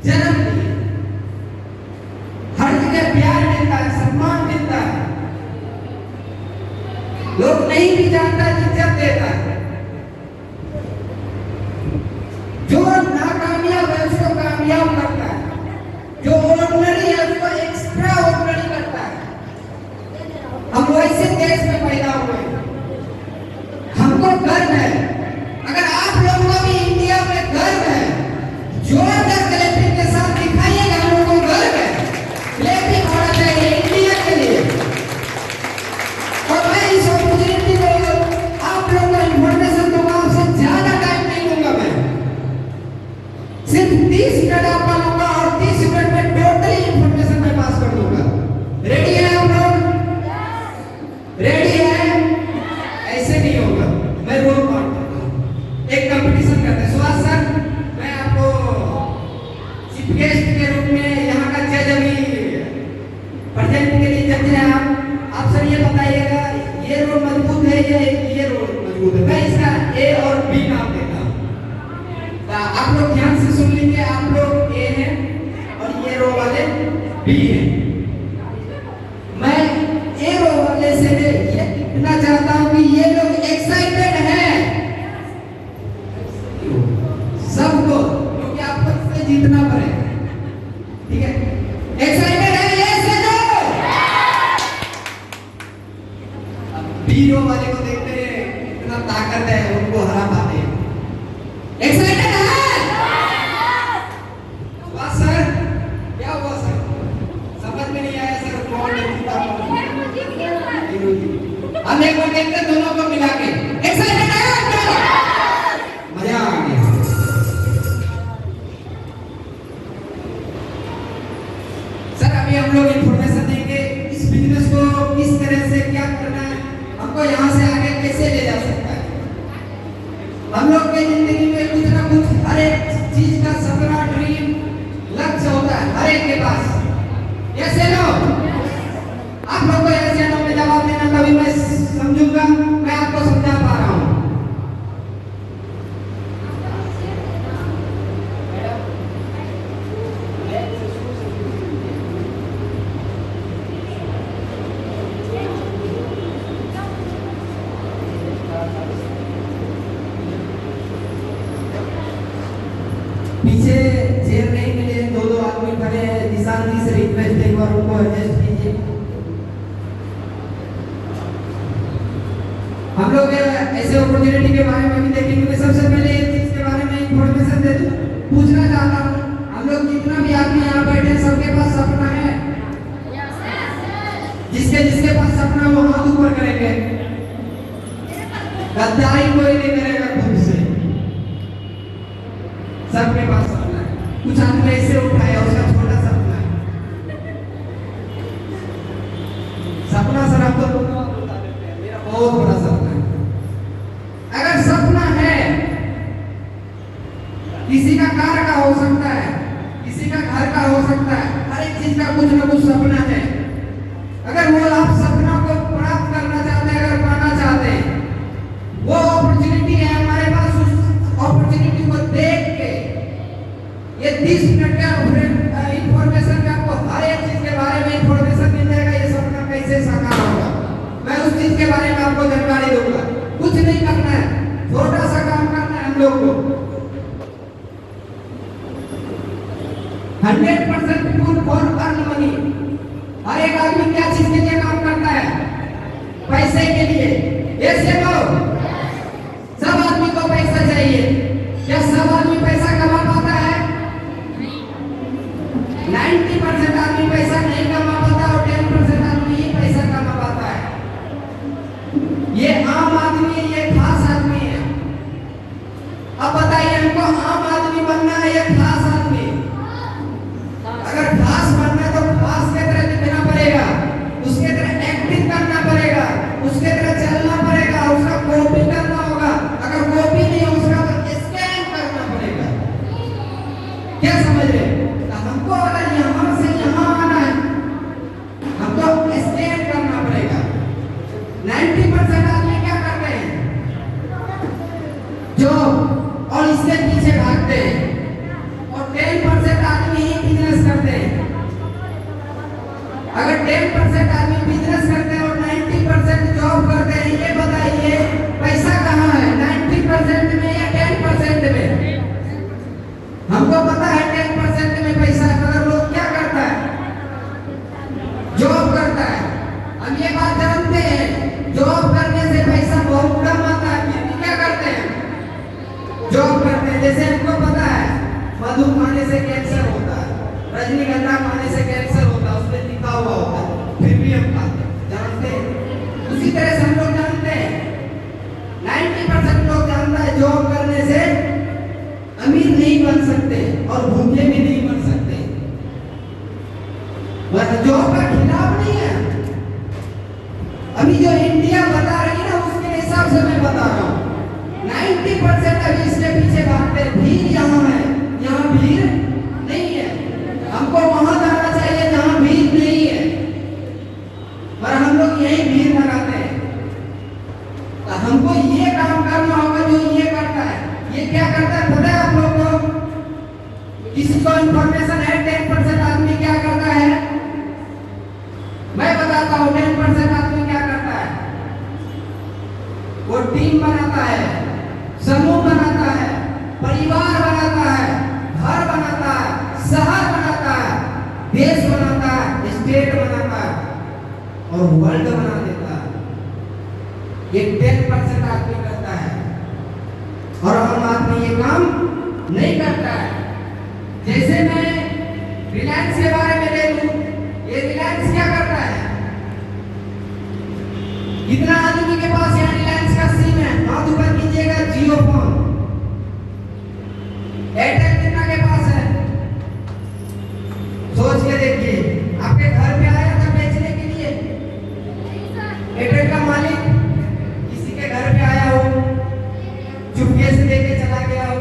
जन्म लिए, हर जगह प्यार मिलता है, सम्मान मिलता है, लोग नहीं भी जानता इज्जत देता है। जो नाकामयाब है उसको कामयाब करता है, जो ऑर्डिनरी है उसको एक्स्ट्रा ऑर्डिनरी करता है। हम वैसे देश में पैदा हुए, हमको गर्व है। अगर आप लोगों को भी इंडिया में गर्व है, जोरदार क्लैपिंग के साथ दिखाइएगा हम लोगों को गर्व है। क्लैपिंग होना चाहिए इंडिया के लिए। और मैं इस अपॉर्चुनिटी को आप लोगों को इंफॉर्मेशन दूंगा, उससे ज्यादा टाइम नहीं दूंगा। मैं सिर्फ 30 मिनट आपका लूंगा और 30 मिनट में टोटली इंफॉर्मेशन मैं पास कर दूंगा। रेडी है आप लोग? रेडी है? ऐसे नहीं होगा, मैं रोल कॉल करता हूँ, एक कंपटीशन करते हैं। सुभाष सर, मैं आपको चीफ गेस्ट के रूप में यहाँ का जज अभी प्रेजेंट के लिए जज है। आप सर ये बताइएगा, ये रोल मजबूत है, ये रोल मजबूत है, मैं इसका ए और बी नाम देता हूँ। आप लोग ध्यान से सुन लीजिए, आप लोग ए हैं और ये रो वाले बी हैं। मैं ए रो वाले से ये कहना चाहता हूँ कि ये लोग एक्साइटेड हैं सबको, क्योंकि आपको इससे जीतना पड़ेगा, ठीक है? एक्साइटेड है ये से जो बी रो वाले को देखते हैं इतना ताकत है, उनको हरा पाते हैं। एक्साइटेड है? सुभाष सर, क्या हुआ सर? समझ में नहीं आया सर, कौन है? हम एक बार देखते हैं दोनों को मिला के। एक्साइटेड है? मजा आ गया। सर अभी हम लोग इंफॉर्मेशन देंगे इस बिजनेस को किस तरह से क्या करना है, हमको यहाँ से आगे कैसे ले जा सकता है। हम लोग के जिंदगी में कुछ ना कुछ हर एक चीज का सपना, ड्रीम, लक्ष्य होता है हर एक के पास। यस या नो? आप लोग को यस या नो में जवाब देना, तभी मैं समझूंगा मैं आपको समझा पा रहा हूँ। पीछे चेयर नहीं मिले, दो आदमी खड़े हैं, निशान जी से रिक्वेस्ट है एक बार उनको एडजस्ट कीजिए। हम लोग ऐसे अपॉर्चुनिटी के बारे में भी देखेंगे। सबसे पहले एक चीज के बारे में इंफॉर्मेशन दे दूं, पूछना चाहता हूँ, हम लोग जितना भी आदमी यहाँ बैठे हैं सबके पास सपना है? जिसके जिसके पास सपना वो हाथ ऊपर करेंगे। गद्दारी कोई नहीं करेगा खुद से, सबके पास सपना है। कुछ आदमी ऐसे उठाया, उसका छोटा सपना है। सपना सर आप तो बता देते हैं, मेरा बहुत बड़ा सपना है। अगर सपना है, किसी का कार का हो सकता है, किसी का घर का हो सकता है, हर एक चीज का कुछ ना कुछ सपना है। अगर वो आप सपना को प्राप्त करना चाहते हैं, अगर पाना चाहते हैं, वो अपॉर्चुनिटी है हमारे पास। उस अपॉर्चुनिटी को देख के ये 30 मिनट का इंफॉर्मेशन में आपको हर एक चीज के बारे में इंफॉर्मेशन मिल जाएगा। ये सपना कैसे साकार होगा, मैं उस चीज के बारे में आपको जानकारी दूंगा। कुछ नहीं करना है, छोटा सा काम करना है हम लोग को। 100% पीपल फॉर अर्न मनी। हर एक आदमी क्या चीज के लिए काम करता है? पैसे के लिए। यस या नो? सब आदमी को पैसा चाहिए। क्या सब आदमी पैसा कमा पाता है? 90% आदमी पैसा नहीं कमा पाता और 10% आदमी ही पैसा कमा पाता है। ये आम आदमी है, ये खास आदमी है। अब बताइए हमको आम आदमी बनना है या खास आदमी? अगर खास बनना है तो खास के तरह दिखना पड़ेगा, उसके तरह एक्टिंग करना पड़ेगा, उसके तरह चलना पड़ेगा, उसका कॉपी करना होगा। अगर कॉपी नहीं है उसका तो स्कैन करना पड़ेगा। क्या समझ रहे? हमको अगर यहाँ से यहाँ आना है, हमको स्कैन करना पड़ेगा। 90% आदमी क्या कर रहे हैं? जो और इसके पीछे भागते हैं, और 10% आदमी 10% आदमी बिजनेस करते हैं और 90% जॉब करते हैं, ये बताइए पैसा कहाँ है, 90% में या 10% में? हमको पता है 10% में पैसा है, मगर लोग क्या करता है? जॉब करता है। हम ये बात जानते हैं, जॉब करने से पैसा बहुत कम आता है, फिर भी क्या करते हैं? जॉब करते हैं। जैसे हमको पता है मधु खाने से कैंसर होता है, रजनीगंधा खाने से कैंसर होता है, उसमें लिखा हुआ होता है, फिर भी हम खाते हैं, जानते हैं। उसी तरह से हम लोग जानते हैं 90% लोग जानता है जॉब करने से अमीर नहीं बन सकते और भूखे भी नहीं बन सकते। वह जॉब का खिलाफ नहीं है। अभी जो इंडिया बता रही है ना, उसके हिसाब से मैं बता रहा हूँ 90% अभी इसके पीछे भागते हैं। भीड़ यहाँ है, यहाँ भीड़ नहीं है। हमको वहां जाना चाहिए जहाँ भीड़ नहीं है, पर हम लोग यही भीड़ लगाते हैं। तो हमको ये काम करना होगा जो ये करता है। ये क्या करता है पता है आप लोग को? किसी को इंफॉर्मेशन है 10% आदमी क्या करता है? मैं बताता हूँ 10% आदमी क्या करता है। वो टीम बनाता है, समूह बनाता है, परिवार बनाता है, घर बनाता है, शहर बनाता है, देश बनाता है, स्टेट बनाता है और वर्ल्ड बना देता है। ये 10% आदमी करता है और आम आदमी ये काम नहीं करता है। जैसे मैं रिलायंस के बारे में ले लूं, ये रिलायंस क्या करता है? कितना आदमी के पास यहाँ रिलायंस का सिम है? हाथ ऊपर कीजिएगा। जियो फोन। एयरटेल कितना के पास है? सोच के देखिए। आपके घर पे आया था बेचने के लिए? एयरटेल का मालिक किसी के घर पे आया हो, चुपके से लेके चला गया हो,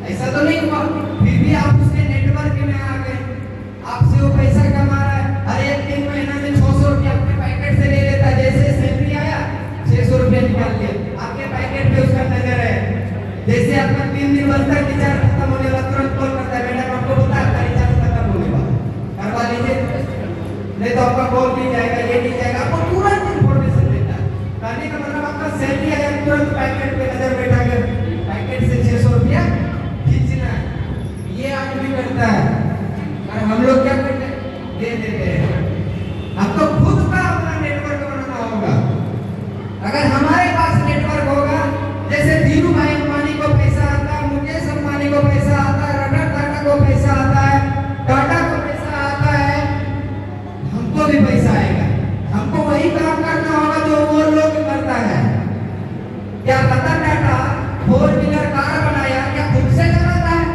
ऐसा तो नहीं हुआ? फिर भी आप उसके नेटवर्क में आ गए, आपसे वो पैसा कमा रहा है। हर एक दिन महीना में 600 रुपया अपने पैकेट से ले लेता है। जैसे सैलरी आया 600 रुपया निकाल लिया, आपके पैकेट पे उसका नजर है। जैसे आपका 3 दिन बचता है, रिचार्ज खत्म होने वाला, तुरंत कॉल करता है, मैडम आपको पता है आपका रिचार्ज खत्म होने वाला, करवा लीजिए, नहीं तो आपका कॉल नहीं जाएगा, ये नहीं जाएगा। आपको तुरंत इंफॉर्मेशन देता है। कहने का मतलब आपका सैलरी आया, तुरंत पैकेट पे नजर बैठा कर पैकेट से 600 रुपया खींचना है। ये आदमी करता है और हम लोग क्या करते हैं? दे देते हैं। आपको खुद का अपना नेटवर्क बनाना होगा। अगर हमारे पास नेटवर्क होगा, जैसे धीरू भाई अंबानी को पैसा आता है, मुकेश अंबानी को पैसा आता है, रतन टाटा को पैसा आता है, टाटा को पैसा आता है, हमको भी पैसा आएगा। हमको वही काम करना होगा जो वो लोग करता है। क्या रतन टाटा 4 व्हीलर कार बनाया, क्या खुद से बनाता है?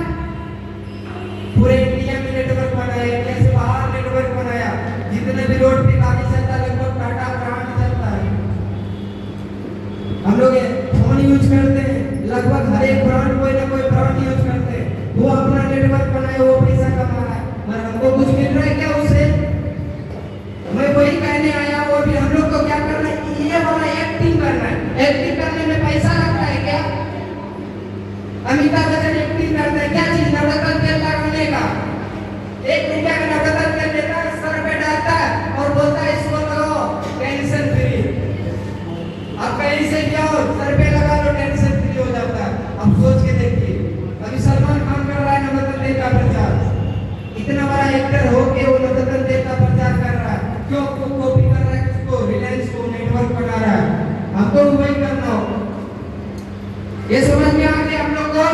पूरे इंडिया में नेटवर्क बनाया, इंडिया से बाहर नेटवर्क बनाया। जितने भी रोड पे गाड़ी चलता है लगभग टाटा ब्रांड चलता है। हम लोग फोन यूज करते हैं, लगभग हर एक ब्रांड कोई ना कोई ब्रांड यूज करते हैं। वो अपना नेटवर्क बनाए, वो पैसा कमा रहा है, पर हमको कुछ मिल रहा है क्या उससे? मैं वही कहने आया हूँ। अभी हम लोग को क्या करना है? ये वाला एक्टिंग करना है। एक्टिंग करने में पैसा लगता है क्या? अमिताभ बच्चन एक्टिंग करते हैं, क्या चीज? नवरत्न तेल लगाने का। 1 रुपया का नवरत्न तेल लेता है, सर पे डालता है और बोलता है इसको लगाओ टेंशन फ्री। आप कहीं से जाओ, सर पे लगा लो, टेंशन फ्री हो जाता है। अब सोच के देखिए, अभी सलमान खान कर रहा है नवरत्न तेल का प्रचार। इतना बड़ा एक्टर हो के वो नवरत्न तेल का प्रचार कर रहा है, क्यों? कॉपी कर रहा है किसको? रिलायंस को नेटवर्क बना रहा है। हमको वही करना हो। ये समझ में आ गया हम लोग को?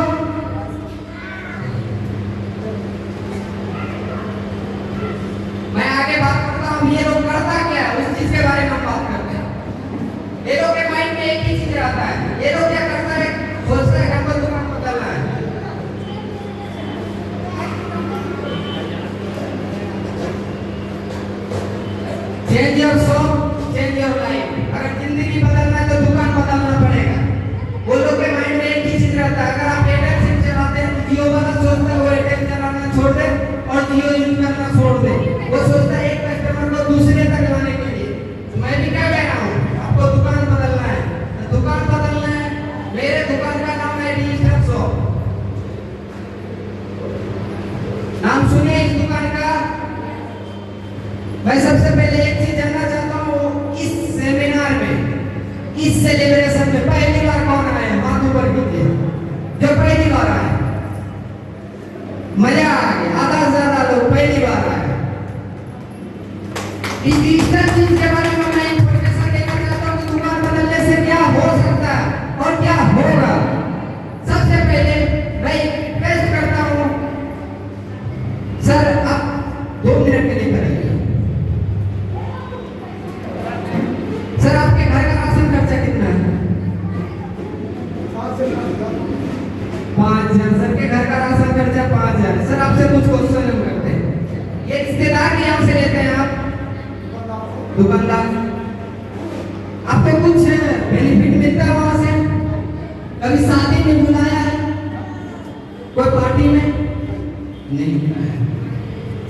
मैं आगे बात करता हूँ। ये लोग करता क्या है, उस चीज के बारे में हम बात करते हैं। ये लोग के माइंड में एक ही चीज रहता है। ये लोग क्या करता है? सोचता है हमको दुकान बदलना है। Change your shop, change your life. अगर जिंदगी बदलना है तो दुकान बदलना पड़ेगा। वो लोग के माइंड में एक ही चीज रहता सेलिब्रेशन में पहली बार कौन आए हैं? हाथ ऊपर कीजिए जो पहली बार आए। मजा आ गया, आधा से ज्यादा लोग पहली बार आए। इस डिजिटल चीज के बारे में मैं इंफॉर्मेशन देना चाहता हूँ कि दुकान बदलने से क्या हो सकता है और क्या होगा। सबसे पहले मैं रिक्वेस्ट करता हूँ सर, आप 2 मिनट के लिए करेंगे। सर, आपके घर का राशन खर्चा कितना है? 5,000। सर के घर का राशन खर्चा 5,000। सर, आपसे कुछ क्वेश्चन हम करते हैं। ये रिश्तेदार के यहाँ से लेते हैं आप? दुकानदार। आपको कुछ बेनिफिट मिलता है वहां से? कभी शादी में बुलाया है? कोई पार्टी में? नहीं।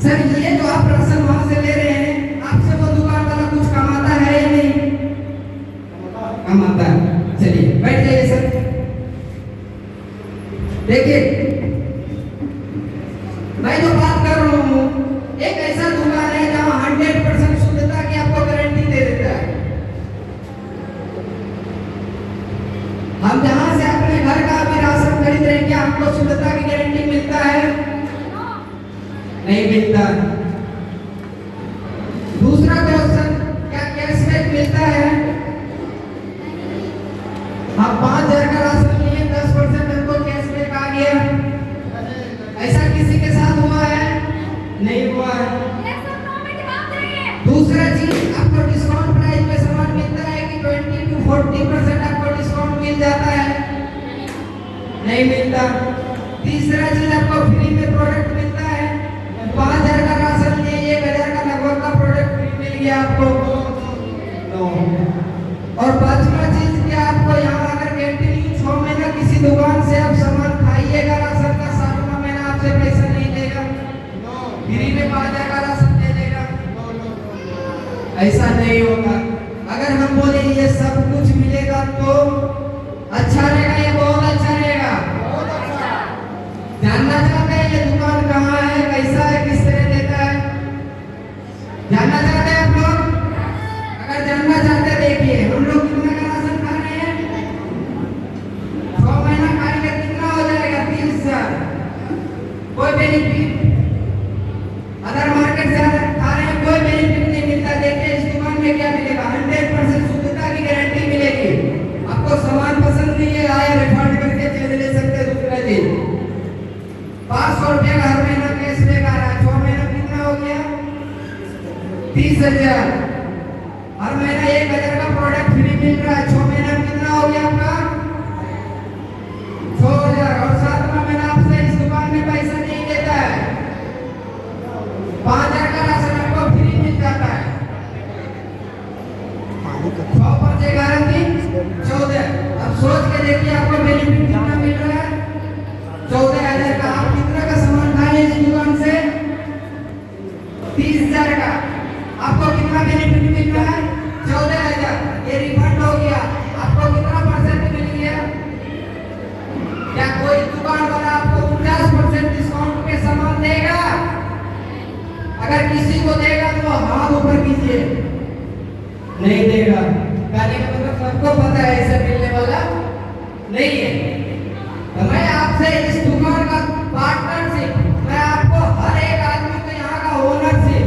सर, ये जो आप राशन वहां से ले रहे हैं, आपसे वो दुकान वाला कुछ कमाता है या नहीं? कमाता है। चलिए बैठ जाइए सर। देखिए, मैं जो बात कर रहा हूँ, एक ऐसा दुकान है जहां 100% शुद्धता की आपको गारंटी दे देता है। हम जहां से अपने घर का भी राशन खरीद रहे हैं, क्या हमको शुद्धता की गारंटी मिलता है? नहीं मिलता। दूसरा क्वेश्चन, क्या कैशबैक मिलता है? आप 5,000 का राशन लिए, 10% हमको कैशबैक आ गया। ऐसा किसी के साथ हुआ है? नहीं हुआ है। दूसरा चीज, आपको डिस्काउंट प्राइस पे सामान मिलता है कि 20 to 40% आपको डिस्काउंट मिल जाता है? नहीं मिलता। तीसरा चीज, आपको फ्री में प्रोडक्ट मिलता है। 5,000 का राशन लिए 1,000 का लगभग का प्रोडक्ट फ्री मिल गया आपको। और पांचवा चीज, क्या आपको यहाँ अगर कंटिन्यू 6 महीना किसी दुकान से आप सामान खाइएगा, राशन का 7वां महीना आपसे पैसा नहीं लेगा? फ्री में 5,000 का राशन दे देगा? ऐसा नहीं होगा। अगर हम बोले ये सब कुछ मिलेगा तो अच्छा रहेगा या बहुत अच्छा रहेगा? जानना चाहते हैं ये दुकान कहाँ है, कैसा है, किस तरह देता है? जानना चाहते हैं आप लोग? अगर जानना चाहते हैं, देखिए हम लोग कितना का राशन खा रहे हैं। 6 महीना खाएंगे कितना हो जाएगा? 30,000। कोई बेनिफिट अदर मार्केट से खा रहे हैं, कोई बेनिफिट नहीं मिलता। देखिए इस दुकान में क्या मिलेगा? 100% शुद्धता की गारंटी मिलेगी। आपको सामान पसंद नहीं है, आया रिफंड करके चेंज ले सकते हैं। दूसरा चीज, 500 रुपया का हर महीना कैशबैक आ रहा है। 6 महीना कितना हो गया? 30,000। हर महीना 1,000 का प्रोडक्ट फ्री मिल रहा है। 6 महीना कितना हो गया आपका? 6,000। और 7वां महीना आपसे इस दुकान में पैसा नहीं देता है। 5,000 का राशन आपको फ्री मिल जाता है। 6 5 11 3 14। अब सोच के देखिए आपको बेनिफिट कितना मिल रहा है? 14,000 का। आप कितना का सामान खाए इस दुकान से? 30,000 का। आपको कितना बेनिफिट मिल रहा है? 14,000। ये रिफंड हो गया। आपको कितना परसेंट मिल गया? क्या कोई दुकान वाला आपको 50% डिस्काउंट पे सामान देगा? अगर किसी को देगा तो हाथ ऊपर कीजिए। नहीं देगा। कहने का मतलब सबको पता है ऐसा मिलने वाला नहीं है। तो मैं आपसे इस दुकान का पार्टनरशिप, मैं आपको हर एक आदमी को यहाँ का ओनरशिप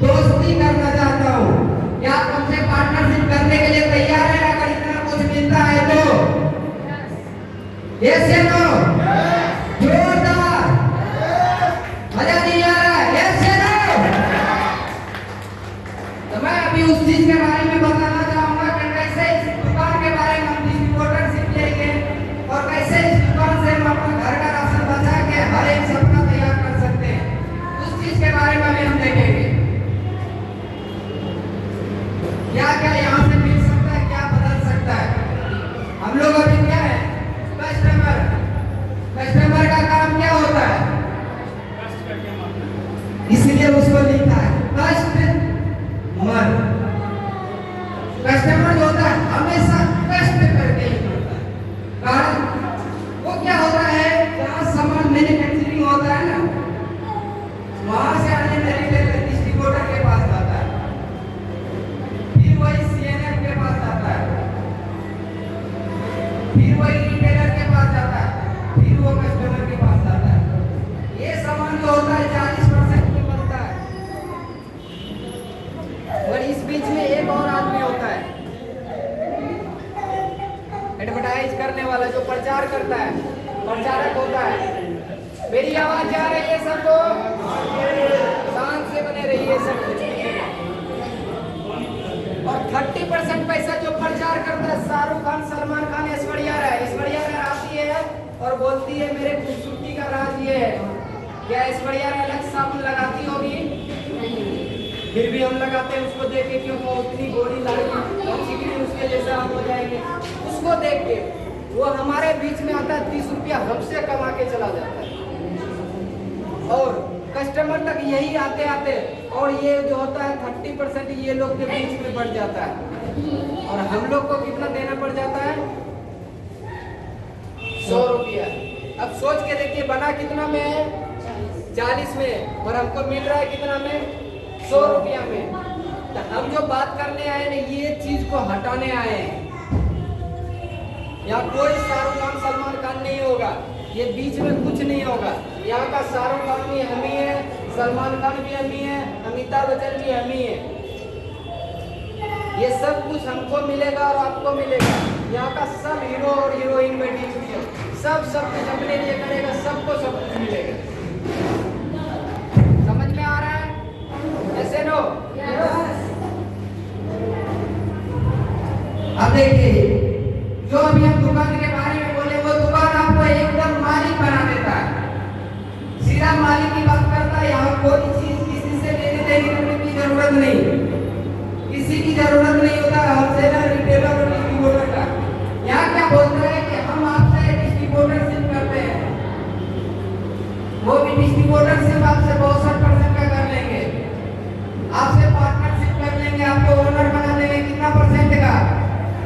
दोस्ती करना चाहता हूँ। क्या आप हमसे पार्टनरशिप करने के लिए तैयार हैं? अगर इतना कुछ मिलता है तो यस या नो? जोरदार मजा नहीं आ रहा है? यस या नो? तो मैं अभी उस चीज के बारे में बताना चाहूंगा कि कैसे इस दुकान के बारे में हम डिस्ट्रीब्यूटरशिप लेंगे और कैसे इस दुकान से हम अपना घर का राशन बचा के हर एक सपना तैयार कर सकते हैं। उस चीज के बारे में हम देखेंगे क्या क्या यहाँ से मिल सकता है, क्या बदल सकता है। हम लोग अभी क्या है, कस्टमर का काम क्या होता है? इसलिए उसको लिखा है कस्टमर। कस्टमर जो होता है हमेशा कष्ट करके ही करता है। कारण वो क्या होता है, जहाँ सामान मैन्युफैक्चरिंग होता है ना, वहां से आने में रिटेलर डिस्ट्रीब्यूटर के पास जाता है, फिर वही सीएनएफ के पास जाता है, फिर वही रिटेलर के पास जाता है, फिर वो कस्टमर के पास जाता है। ये सामान जो होता है 40% में बनता है। और इस बीच में एक और आदमी होता है एडवर्टाइज करने वाला, जो प्रचार करता है, प्रचारक होता है। मेरी आवाज जा रही है सबको? शांत से बने रहिए सब। और 30% पैसा जो प्रचार करता है शाहरुख खान, सलमान खान, ऐश्वर्या राय आती है और बोलती है मेरे खूबसूरती का राज ये है। क्या ऐश्वर्या राय अलग साबुन लगाती होगी? फिर भी हम लगाते हैं उसको देख के, क्योंकि वो उतनी गोरी लड़की और चिकनी उसके जैसा हम हो जाएंगे। उसको देख के वो हमारे बीच में आता है, 30 रुपया हमसे कमा के चला जाता है। और कस्टमर तक यही आते आते, और ये जो होता है 30% ये लोग के बीच में बढ़ जाता है। और हम लोग को कितना देना पड़ जाता है? 100 रुपया। अब सोच के देखिए, बना कितना में है? 40 में, और हमको मिल रहा है कितना में? 100 रुपया में। तो हम जो बात करने आए ना, ये चीज को हटाने आए हैं। यहाँ कोई शाहरुख खान, सलमान खान नहीं होगा, ये बीच में कुछ नहीं होगा। यहाँ का शाहरुख खान भी हम ही है, सलमान खान भी हम ही है, अमिताभ बच्चन भी हम ही है। ये सब कुछ हमको मिलेगा और आपको मिलेगा। यहाँ का सब हीरो और हीरोइन बैठी हुई है, सब कुछ अपने लिए करेगा, सबको सब कुछ मिलेगा। समझ में आ रहा है? ऐसे नो? अब देखिए, जो अभी हम दुकान के बारे में बोले, वो दुकान आपको एकदम मालिक बना देता है, सीधा मालिक की बात करता है। यहाँ कोई चीज किसी से लेने देने की जरूरत नहीं, किसी की जरूरत नहीं होता होलसेलर, रिटेलर और डिस्ट्रीब्यूटर का। यहाँ क्या बोलता है कि हम आपसे डिस्ट्रीब्यूटरशिप करते हैं, वो भी डिस्ट्रीब्यूटरशिप आपसे 62% का कर लेंगे, आपसे पार्टनरशिप कर लेंगे, आपको ओनर बना देंगे। कितना परसेंट का?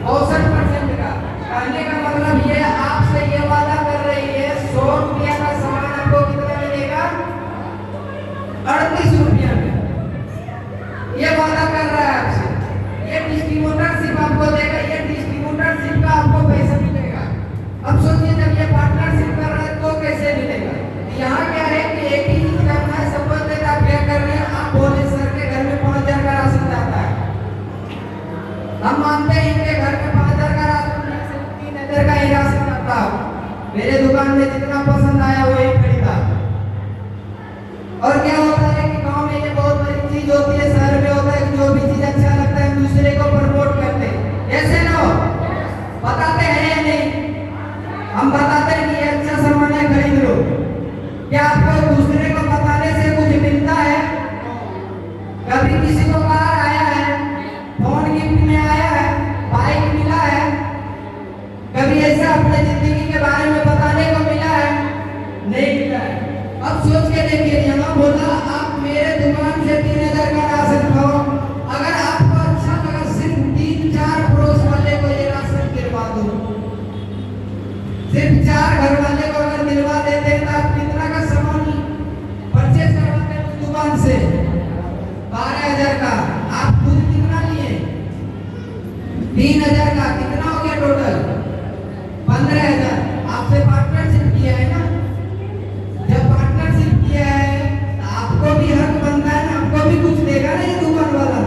62% का। कहने का मतलब ये आपसे ये वादा कर रही है, 100 रुपया का सामान आपको कितना मिलेगा? 38 रुपया में। ये वादा कर रहा है आपसे। ये डिस्ट्रीब्यूटरशिप आपको देगा, ये डिस्ट्रीब्यूटरशिप का आपको पैसा मिलेगा। अब सोचिए, जब ये पार्टनरशिप कर रहा है तो कैसे मिलेगा? यहाँ क्या है कि एक ही चीज करना है। सपोज दैट आप क्या कर रहे हैं, आप बोले सर के घर में 5000 का राशन जाता है, हम मानते हैं इनके घर में 5000 का राशन, 3000 का ही राशन आता है। मेरे दुकान में जितना पसंद आया वही खरीदा। और क्या होता है कि गांव में ये बहुत बड़ी चीज होती है, शहर में होता है कि जो भी चीज अच्छा लगता है दूसरे को प्रमोट करते हैं। ऐसे ना हो, बताते हैं या नहीं? हम बताते हैं कि ये अच्छा सामान है, खरीद लो। क्या आपको दूसरे को बताने से कुछ मिलता है? कभी किसी को कार आया है, फोन गिफ्ट में आया है, बाइक मिला है, कभी ऐसा अपने जिंदगी के बारे में बताने को मिला है? नहीं मिला है। अब सोच के देखिए, यहाँ बोला आप मेरे दुकान से 3000 का राशन खाओ, अगर आपको अच्छा लगा सिर्फ 3-4 पड़ोस वाले को ये राशन दिलवा दो, सिर्फ 4 घर वाले को अगर दिलवा देते तो आप कितना का सामान परचेज करवाते उस दुकान से? 12000 का। आप खुद कितना लिए? 3000 का। कितना हो गया टोटल? 15000। आपसे पार्टनरशिप किया है ना? जब पार्टनरशिप किया है तो आपको भी हक बनता है ना, आपको भी कुछ देगा ना ये दुकान वाला।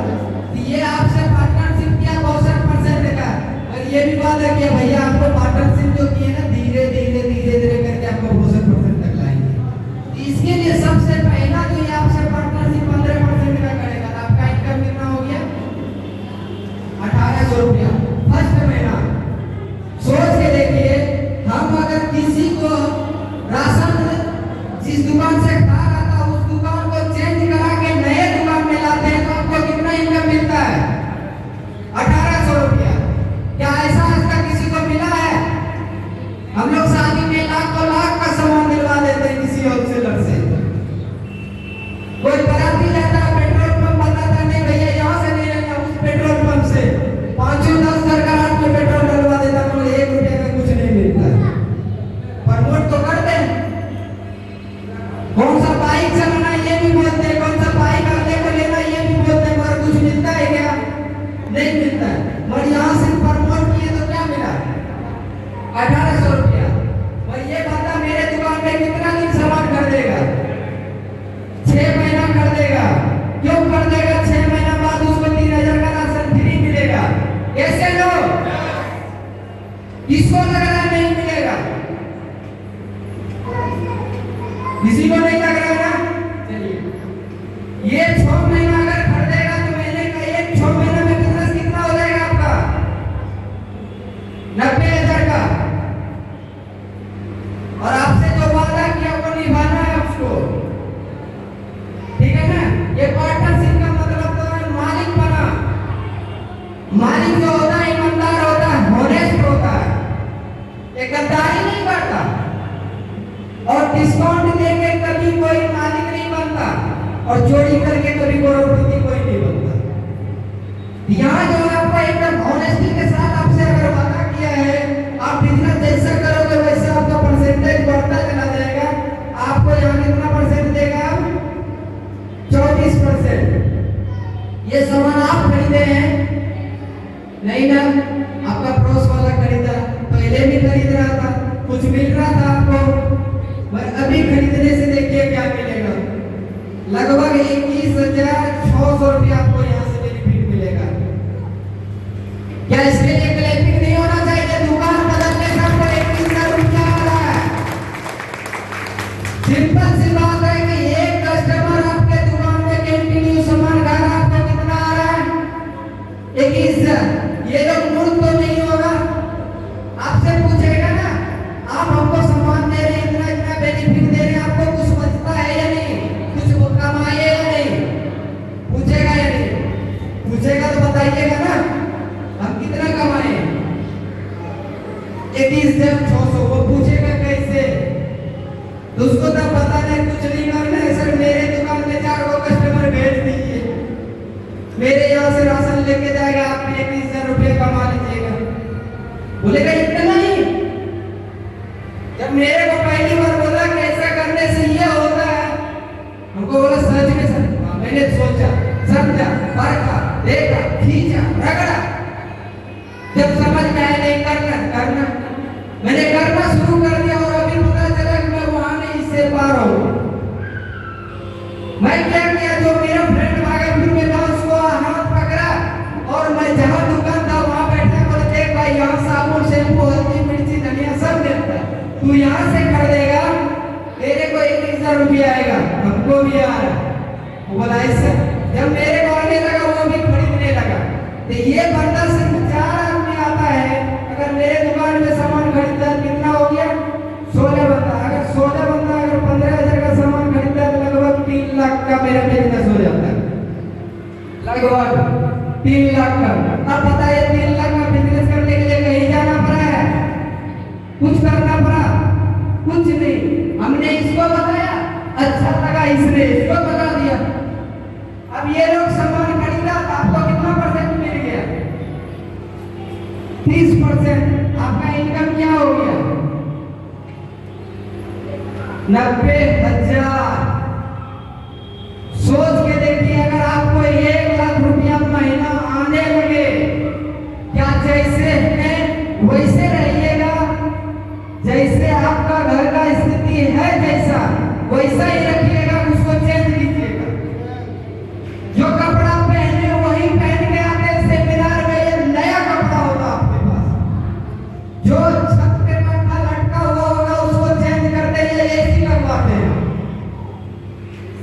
तो ये आपसे पार्टनरशिप किया 62% का, और ये भी वादा किया भैया आपको पार्टनरशिप जो की है ना, धीरे धीरे करके आपको 62% तक लाएंगे। इसके लिए सबसे पहला जो ये आपसे पार्टनरशिप 15% का करेगा, तो आपका इनकम कितना हो गया? 1800 रुपया फर्स्ट महीना। सोच के देखिए, हम अगर किसी को राशन जिस दुकान से खा रहा था उस दुकान को चेंज करा के नए दुकान में लाते हैं तो आपको कितना इनकम मिलता है? 1800 रुपया। क्या ऐसा आज तक किसी को मिला है? हम लोग शादी में लाख का सामान दिलवा देते हैं किसी होलसेलर से। कोई बराती जाता है, पेट्रोल पंप बताता नहीं भैया यहाँ से नहीं लेना, उस पेट्रोल पंप से 5-10 सरकार में पेट्रोल डलवा देता, मगर 1 रुपया का कुछ नहीं मिलता है। प्रमोट तो कर दे। कौन सा बाइक चलाना ये भी बोलते हैं, कौन सा बाइक अगले को लेना ये भी बोलते हैं, मगर कुछ मिलता है क्या? नहीं मिलता है। मगर यहाँ से प्रमोट किए तो क्या मिला? 1800 रुपया। और ये बंदा मेरे दुकान में कितना दिन सामान कर देगा? 6 महीना कर देगा। क्यों कर देगा? 6 महीना बाद उसको 3000 का राशन फ्री मिलेगा। कैसे लो? किसको लग रहा है नहीं मिलेगा? किसी को नहीं लग रहा ना? चलिए, ये 6 महीना अगर खरीदेगा तो महीने का एक 6 महीना में बिजनेस कितना हो जाएगा आपका? 90,000 का। और आपसे जो वादा किया वो निभाना है उसको, ठीक है ना? ये पार्टनरशिप का मतलब तो है मालिक बना। मालिक जो होता है ईमानदार होता है, ऑनेस्ट होता है, ये गद्दारी नहीं करता। और डिस्काउंट देके कभी कोई मालिक नहीं बनता, और चोरी करके कभी करोड़पति कोई नहीं बनता। यहाँ जो आपको एकदम ऑनेस्टी के साथ आपसे अगर वादा किया है, आप बिजनेस जैसा करोगे वैसे आपका परसेंटेज बढ़ता चला जाएगा। आपको यहाँ कितना परसेंट देगा? 24%। ये सामान आप खरीदे हैं नहीं ना? आपका पड़ोस वाला खरीदा, पहले भी खरीद रहा था, कुछ मिल रहा था आपको, पर अभी खरीदने से देखिए क्या मिलेगा। लगभग 21,600 रुपया आपको यहाँ से बेनिफिट मिलेगा। क्या इसके लिए क्लैपिंग नहीं होना चाहिए? दुकान बदलने का आपको 21,000 रुपया आ रहा है। सिंपल सी बात है कि एक कस्टमर आपके दुकान में कंटिन्यू सामान खा रहा है, आपको कितना आ रहा है? 21,000। ये लोग मूर्ख तो नहीं होगा? आपसे पूछेगा ना, आप हमको सामान दे रहे हैं, इतना इतना बेनिफिट दे रहे हैं, आपको कुछ बचता है या नहीं? कुछ कमाए या नहीं? पूछेगा या नहीं? पूछेगा तो बताइएगा ना, हम कितना कमाए? 21,600। वो पूछेगा कैसे? तो उसको तब पता नहीं, कुछ नहीं करना है सर, मेरे दुकान में 4 कस्टमर भेज दीजिए, मेरे यहाँ से राशन लेके जाएगा, आप 21,000 रुपये कमा लीजिएगा। बोलेगा इतना ही? जब मेरे को पहली बार बोला कि ऐसा करने से ये होता है, हमको बोला सच में सर? मैंने सोचा, समझा, परखा, देखा, खींचा, रगड़ा, जब समझ में आया नहीं करना करना, मैंने करना शुरू कर दिया। और अभी पता चला कि मैं वहां नहीं, इससे पार हूं। मैं क्या किया, जो मेरा फ्रेंड भागलपुर में था उसको हाथ पकड़ा, और मैं जहां दुकान था वहां बैठा, बोले देख भाई यहाँ साबुन, शैम्पू, हल्दी, मिर्ची, धनिया सब मिलता है, तू यहाँ से खरीदेगा, तेरे को 21,000 रुपया आएगा, हमको भी आ रहा। वो बोला ऐसा। जब मेरे को आने लगा वो भी खरीदने लगा। तो ये बंदा सिर्फ 4 आदमी आता है, अगर मेरे दुकान में सामान खरीदता है, कितना हो गया? 16 बंदा। अगर 16 बंदा अगर 15,000 का सामान खरीदता है तो लगभग 3 लाख का मेरा बिजनेस हो जाता है। लगभग 3 लाख का। अब बताइए 3 लाख का बिजनेस करने के लिए कहीं जाना पड़ा है? कुछ करना पड़ा? कुछ नहीं। हमने इसको बताया, अच्छा लगा, इसने इसको बता दिया। अब ये लोग सामान खरीदा तो आपको कितना परसेंट मिल गया? 30%। आपका इनकम क्या हो गया? 90,000। सोच के देखिए, अगर आपको 1 लाख रुपया महीना आने लगे, क्या जैसे है वैसे रहिएगा? जैसे आपका घर का स्थिति है जैसा वैसा ही रखिएगा, उसको चेंज कीजिएगा। जो कपड़ा पहने वही पहन के आते, सेमिनार में ये नया कपड़ा होगा आपके पास। जो छत पे पंखा लटका हुआ होगा उसको चेंज करते हैं, एसी लगवाते हैं।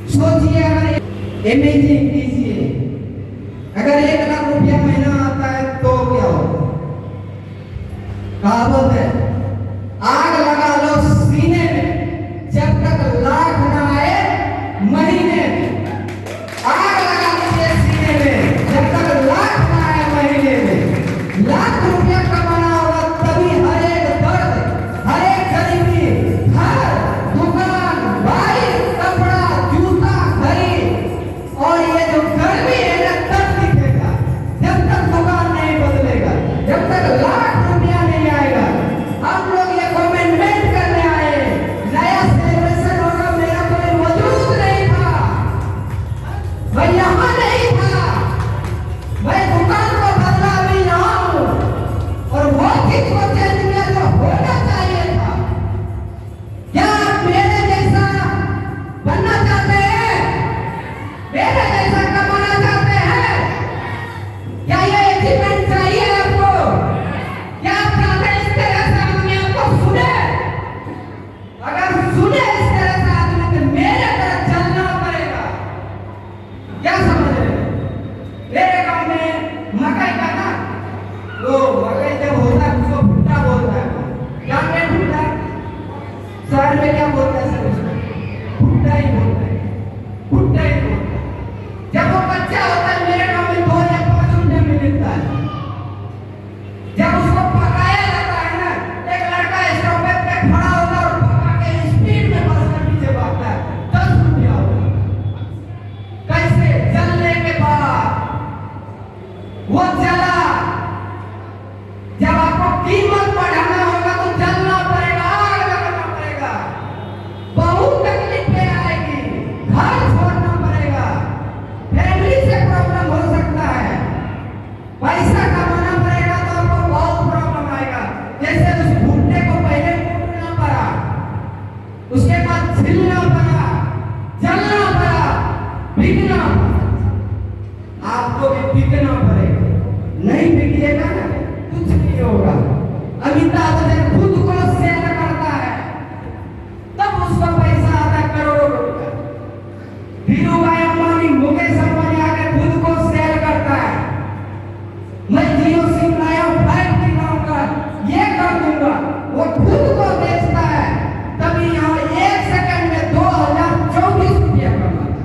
सोचिए, अगर इमेजिन कीजिए, अगर 1 लाख रुपया महीना आता है तो क्या होगा? कहावत है, आग लगा लो सीने में, जब तक लाख ना आए घर में क्या बोलते हैं सर उसको? भुट्टा ही बोलते हैं, भुट्टा ही बोलते हैं। जब वो बच्चा होता है मेरे गांव में 2 या 5 रुपए में मिलता है। जब उसको पकाया जाता है ना, एक लड़का स्टोव पे खड़ा होता है और पका के स्पीड में बस के पीछे भागता है, 10 रुपया होता है। कैसे? जलने के बाद वो जला। जब आपको कीमत बढ़ाना होगा तो जलना पड़ेगा, आग लगाना पड़ेगा, बहुत तकलीफें आएगी, घर छोड़ना पड़ेगा, फैमिली से प्रॉब्लम हो सकता है, पैसा कमाना पड़ेगा तो आपको बहुत प्रॉब्लम आएगा। जैसे उस भुट्टे को पहले कूटना पड़ा, उसके बाद छिलना पड़ा, जलना पड़ा, बिकना पड़ा। आपको भी बिकना पड़ेगा, नहीं बिकिएगा ना कुछ नहीं होगा। अमिताभ बच्चन खुद को सेल करता है तब उसका पैसा आता है करोड़ों रुपया। धीरूभाई अंबानी, मुकेश अंबानी आकर खुद को सेल करता है, मैं जियो सिम लाया हूं, 5G लाऊंगा, ये कर दूंगा, वो खुद को बेचता है। तभी यहाँ 1 सेकंड में 2024 रुपया कमाता है।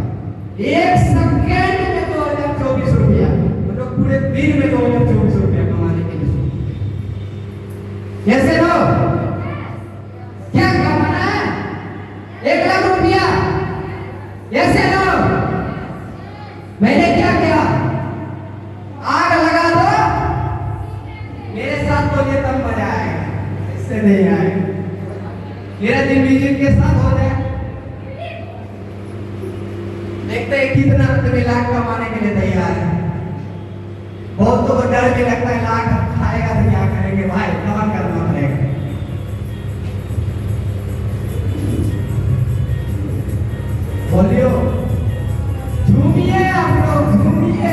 1 सेकंड में 2024 रुपया, मतलब पूरे दिन में 2024 रुपया कमाने के लिए। कैसे लो? क्या कमाना है? 1 लाख रुपया ऐसे लो। मैंने क्या किया? आग लगा दो, मेरे साथ बोलिए तब मजा आएगा, इससे नहीं आएगा। मेरा दिन म्यूजिक के साथ हो जाए, देखते हैं कितना रुपये लाख कमाने के लिए तैयार है। बहुत तो डर भी लगता है, लाख खाएगा तो क्या करेंगे भाई, काम करना पड़ेगा। बोलियो, झूमिए आप लोग, झूमिए,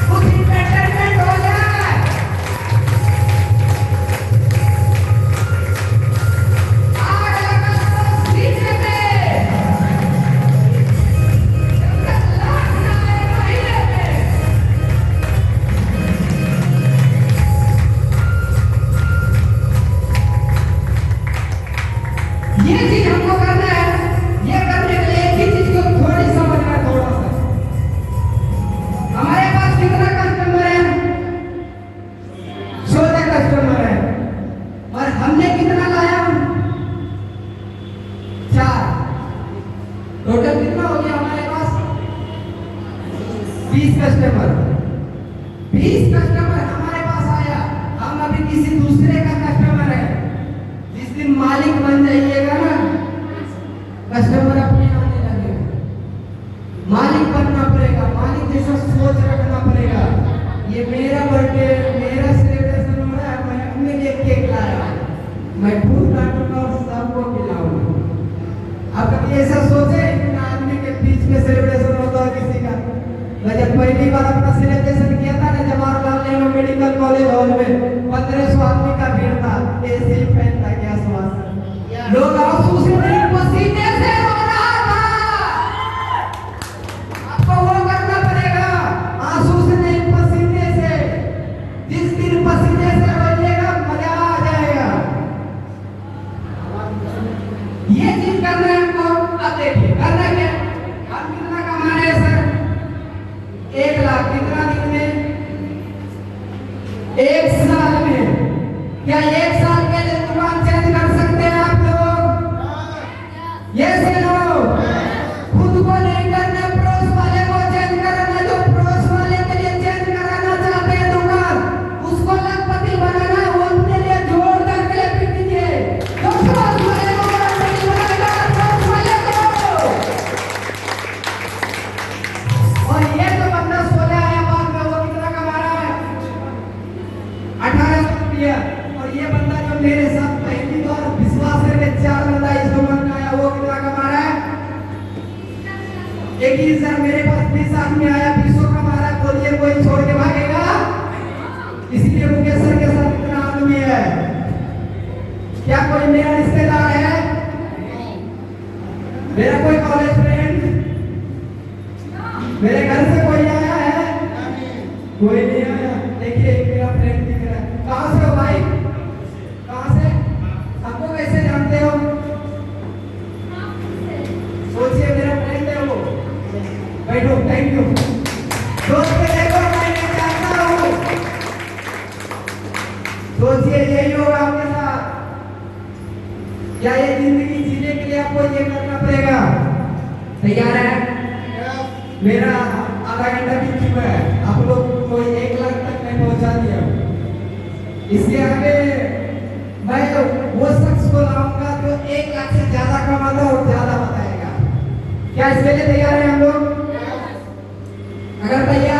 कुछ एंटरटेनमेंट हो जाए। आग लगा दो सीने में, जब तक लाख ना आए महीने में। ये चीज हमको करना है। ये करने के लिए एक ही चीज को थोड़ी समझना है, थोड़ा सा। हमारे पास कितना कस्टमर है? 16 कस्टमर है, और हमने कितना लाया? 4। टोटल कितना हो गया हमारे पास? 20 कस्टमर। 20 कस्टमर हमारे पास आया, हम अभी किसी दूसरे का कस्टमर है। जिस दिन मालिक बन जाइएगा ना, कस्टमर अपने आने लगेगा। मालिक बनना पड़ेगा, मालिक जैसा सोच रखना पड़ेगा। ये मेरा बर्थडे, मेरा सेलिब्रेशन हो रहा है, मैं अपने लिए केक लाया, मैं खुद काटूंगा और सबको खिलाऊंगा। अब कभी ऐसा सोचे कि आदमी के बीच में सेलिब्रेशन होता है किसी का? मैं जब पहली बार अपना सेलिब्रेशन किया था ना, Jawaharlal Nehru medical college hall में 1500 आदमी का भीड़ था, एसी फैन था, क्या स्वाद, लोग आंसू से नहीं पसीने से रो रहा था। आपको वो करना पड़ेगा, आंसू से नहीं पसीने से। जिस दिन पसीने से रोइएगा मजा आ जाएगा। ये चीज करना है हमको। अब देखिए करना क्या, हम कितना कमा रहे हैं सर? 1 लाख। कितना दिन में? 1 साल में। क्या 1 साल के लिए दुकान चेंज कर सकते हैं आप लोग? ये से लो, खुद को नहीं करना, पड़ोस वाले को चेंज कराना। जो पड़ोस वाले के लिए चेंज कराना चाहते हैं दुकान, उसको लखपति बनाना, वो अपने लिए जोरदार के लिए पिट दीजिए। जो पड़ोस वाले को लखपति बनाएगा, पड़ोस वाले को। और ये तो बंदा 16 आया बाद में, वो कितना कमा रहा है? 1800 रुपया। और ये बंदा जो मेरे साथ पहली बार विश्वास करके 4 बंदा इस दुकान में आया, वो कितना कमा रहा है? 21,000। मेरे पास 20 आदमी आया, 20 कमा रहा है। बोलिए कोई छोड़ के भागेगा? इसलिए मुकेश सर के साथ इतना आदमी है। क्या कोई मेरा रिश्तेदार है? मेरा कोई कॉलेज फ्रेंड? मेरे घर से कोई आया है? कोई नहीं आया। देखिए मेरा फ्रेंड दिख रहा है। कहाँ से हो भाई? कहाँ से? हमको कैसे जानते हो? क्या ये जिंदगी जीने के लिए आपको ये करना पड़ेगा? तैयार है? मेरा आधा घंटा बीत चुका है, आप लोग को 1 लाख तक मैं पहुंचा दिया। इसके आगे मैं वो शख्स को लाऊंगा जो 1 लाख से ज्यादा कमाता और ज्यादा बताएगा। क्या इसके लिए तैयार है हम लोग? अगर तैयार